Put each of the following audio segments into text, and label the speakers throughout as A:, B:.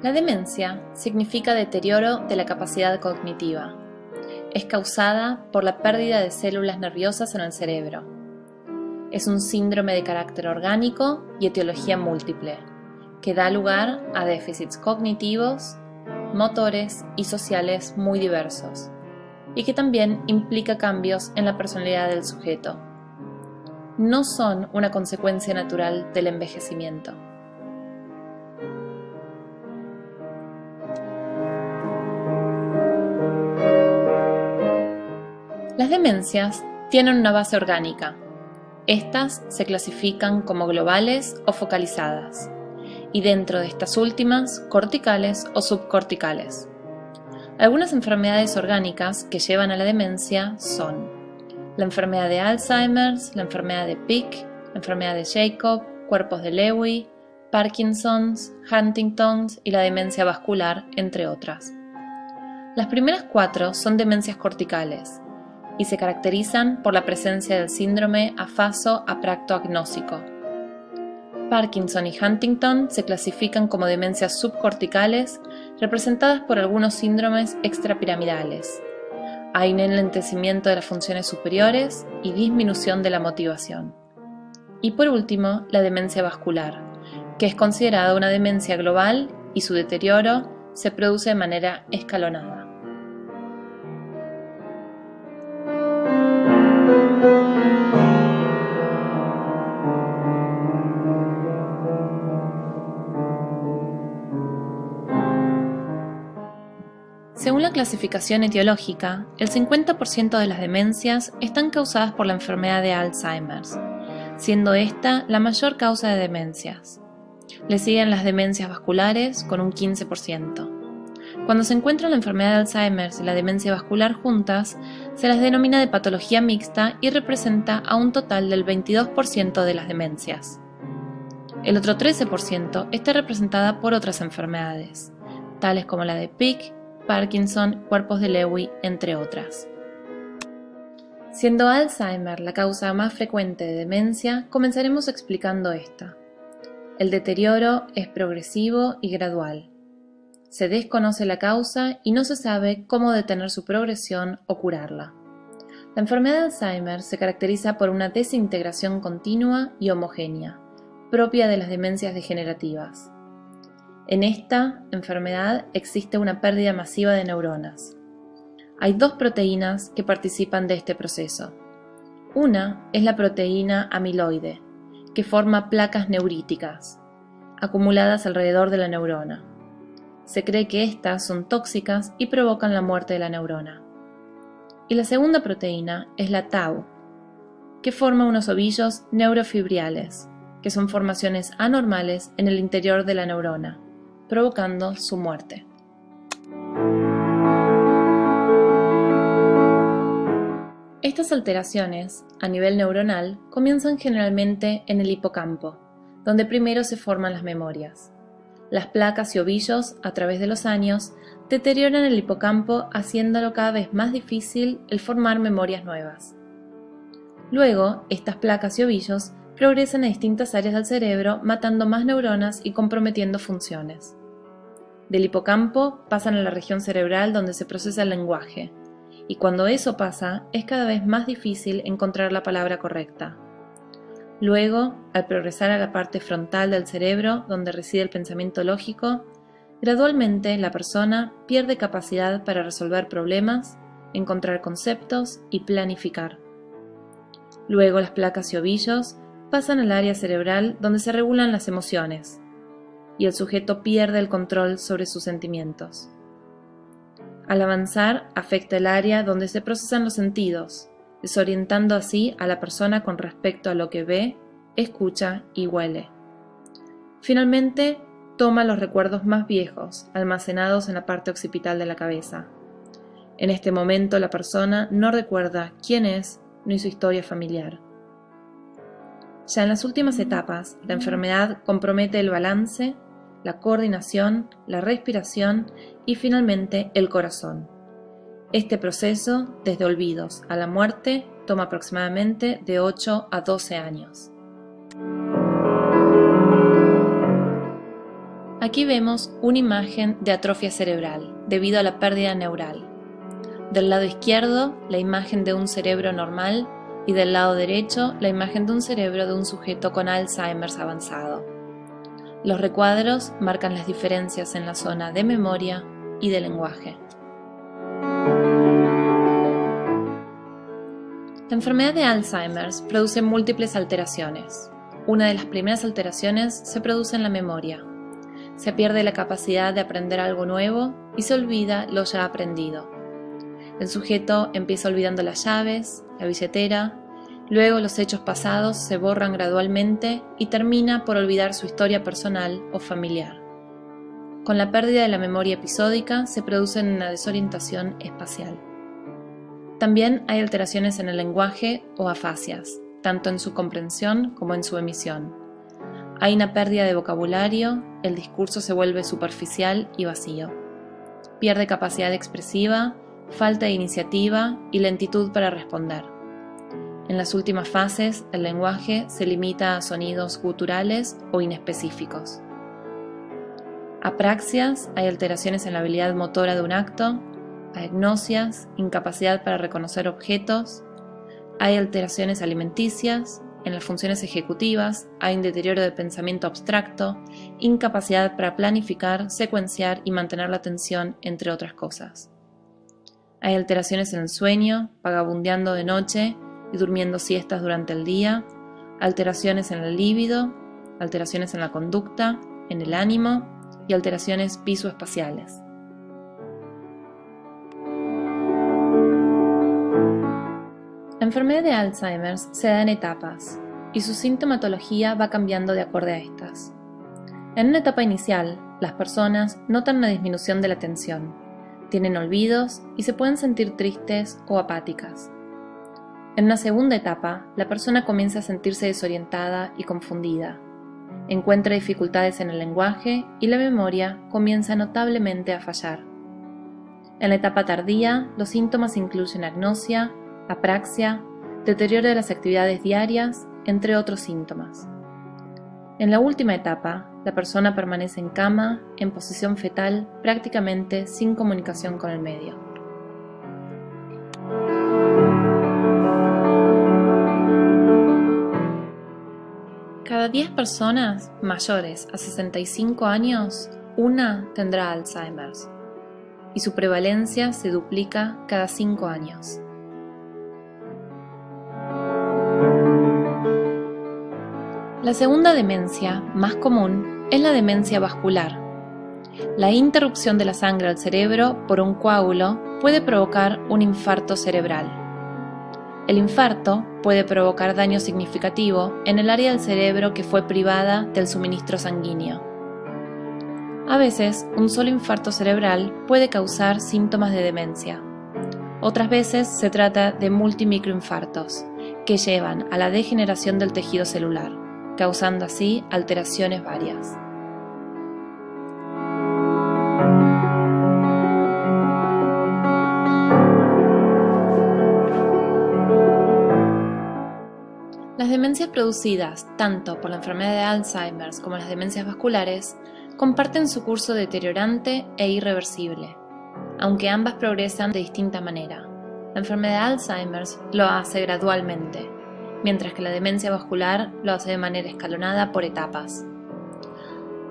A: La demencia significa deterioro de la capacidad cognitiva. Es causada por la pérdida de células nerviosas en el cerebro. Es un síndrome de carácter orgánico y etiología múltiple, que da lugar a déficits cognitivos, motores y sociales muy diversos, y que también implica cambios en la personalidad del sujeto. No son una consecuencia natural del envejecimiento. Las demencias tienen una base orgánica. Estas se clasifican como globales o focalizadas, y dentro de estas últimas, corticales o subcorticales. Algunas enfermedades orgánicas que llevan a la demencia son la enfermedad de Alzheimer, la enfermedad de Pick, la enfermedad de Jacob, cuerpos de Lewy, Parkinson's, Huntington's y la demencia vascular, entre otras. Las primeras 4 son demencias corticales y se caracterizan por la presencia del síndrome afaso-apraxo-agnósico. Parkinson y Huntington se clasifican como demencias subcorticales representadas por algunos síndromes extrapiramidales. Hay un enlentecimiento de las funciones superiores y disminución de la motivación. Y por último, la demencia vascular, que es considerada una demencia global y su deterioro se produce de manera escalonada. Según la clasificación etiológica, el 50% de las demencias están causadas por la enfermedad de Alzheimer, siendo esta la mayor causa de demencias. Le siguen las demencias vasculares con un 15%. Cuando se encuentra la enfermedad de Alzheimer y la demencia vascular juntas, se las denomina de patología mixta y representa a un total del 22% de las demencias. El otro 13% está representada por otras enfermedades, tales como la de Pick, Parkinson, cuerpos de Lewy, entre otras. Siendo Alzheimer la causa más frecuente de demencia, comenzaremos explicando esta. El deterioro es progresivo y gradual. Se desconoce la causa y no se sabe cómo detener su progresión o curarla. La enfermedad de Alzheimer se caracteriza por una desintegración continua y homogénea, propia de las demencias degenerativas. En esta enfermedad existe una pérdida masiva de neuronas. Hay 2 proteínas que participan de este proceso. Una es la proteína amiloide, que forma placas neuríticas, acumuladas alrededor de la neurona. Se cree que estas son tóxicas y provocan la muerte de la neurona. Y la segunda proteína es la tau, que forma unos ovillos neurofibriales, que son formaciones anormales en el interior de la neurona, provocando su muerte. Estas alteraciones, a nivel neuronal, comienzan generalmente en el hipocampo, donde primero se forman las memorias. Las placas y ovillos, a través de los años, deterioran el hipocampo, haciéndolo cada vez más difícil el formar memorias nuevas. Luego, estas placas y ovillos progresan a distintas áreas del cerebro, matando más neuronas y comprometiendo funciones. Del hipocampo pasan a la región cerebral donde se procesa el lenguaje, y cuando eso pasa, es cada vez más difícil encontrar la palabra correcta. Luego, al progresar a la parte frontal del cerebro, donde reside el pensamiento lógico, gradualmente la persona pierde capacidad para resolver problemas, encontrar conceptos y planificar. Luego las placas y ovillos pasan al área cerebral donde se regulan las emociones, y el sujeto pierde el control sobre sus sentimientos. Al avanzar, afecta el área donde se procesan los sentidos, desorientando así a la persona con respecto a lo que ve, escucha y huele. Finalmente, toma los recuerdos más viejos, almacenados en la parte occipital de la cabeza. En este momento la persona no recuerda quién es ni su historia familiar. Ya en las últimas etapas, la enfermedad compromete el balance, la coordinación, la respiración y finalmente el corazón. Este proceso, desde olvidos a la muerte, toma aproximadamente de 8 a 12 años. Aquí vemos una imagen de atrofia cerebral debido a la pérdida neural. Del lado izquierdo, la imagen de un cerebro normal y del lado derecho, la imagen de un cerebro de un sujeto con Alzheimer avanzado. Los recuadros marcan las diferencias en la zona de memoria y de lenguaje. La enfermedad de Alzheimer produce múltiples alteraciones. Una de las primeras alteraciones se produce en la memoria. Se pierde la capacidad de aprender algo nuevo y se olvida lo ya aprendido. El sujeto empieza olvidando las llaves, la billetera, luego los hechos pasados se borran gradualmente y termina por olvidar su historia personal o familiar. Con la pérdida de la memoria episódica se produce una desorientación espacial. También hay alteraciones en el lenguaje o afasias, tanto en su comprensión como en su emisión. Hay una pérdida de vocabulario, el discurso se vuelve superficial y vacío. Pierde capacidad expresiva, falta de iniciativa y lentitud para responder. En las últimas fases, el lenguaje se limita a sonidos guturales o inespecíficos. Apraxias, hay alteraciones en la habilidad motora de un acto, agnosias, incapacidad para reconocer objetos, hay alteraciones alimenticias, en las funciones ejecutivas hay un deterioro del pensamiento abstracto, incapacidad para planificar, secuenciar y mantener la atención, entre otras cosas. Hay alteraciones en el sueño, vagabundeando de noche y durmiendo siestas durante el día, alteraciones en el líbido, alteraciones en la conducta, en el ánimo y alteraciones visoespaciales. La enfermedad de Alzheimer se da en etapas y su sintomatología va cambiando de acuerdo a estas. En una etapa inicial, las personas notan una disminución de la atención, tienen olvidos y se pueden sentir tristes o apáticas. En una segunda etapa, la persona comienza a sentirse desorientada y confundida, encuentra dificultades en el lenguaje y la memoria comienza notablemente a fallar. En la etapa tardía, los síntomas incluyen agnosia, apraxia, deterioro de las actividades diarias, entre otros síntomas. En la última etapa, la persona permanece en cama, en posición fetal, prácticamente sin comunicación con el medio. Cada 10 personas mayores a 65 años, una tendrá Alzheimer, y su prevalencia se duplica cada 5 años. La segunda demencia, más común, es la demencia vascular. La interrupción de la sangre al cerebro por un coágulo puede provocar un infarto cerebral. El infarto puede provocar daño significativo en el área del cerebro que fue privada del suministro sanguíneo. A veces, un solo infarto cerebral puede causar síntomas de demencia. Otras veces se trata de multimicroinfartos, que llevan a la degeneración del tejido celular, causando así alteraciones varias. Las demencias producidas tanto por la enfermedad de Alzheimer como las demencias vasculares comparten su curso deteriorante e irreversible, aunque ambas progresan de distinta manera. La enfermedad de Alzheimer lo hace gradualmente, mientras que la demencia vascular lo hace de manera escalonada por etapas.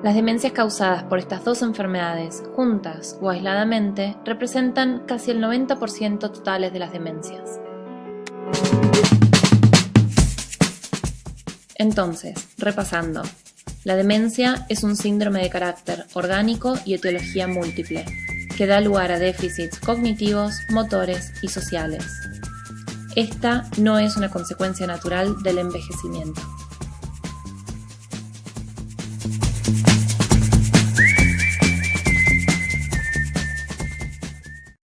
A: Las demencias causadas por estas dos enfermedades, juntas o aisladamente, representan casi el 90% totales de las demencias. Entonces, repasando, la demencia es un síndrome de carácter orgánico y etiología múltiple, que da lugar a déficits cognitivos, motores y sociales. Esta no es una consecuencia natural del envejecimiento.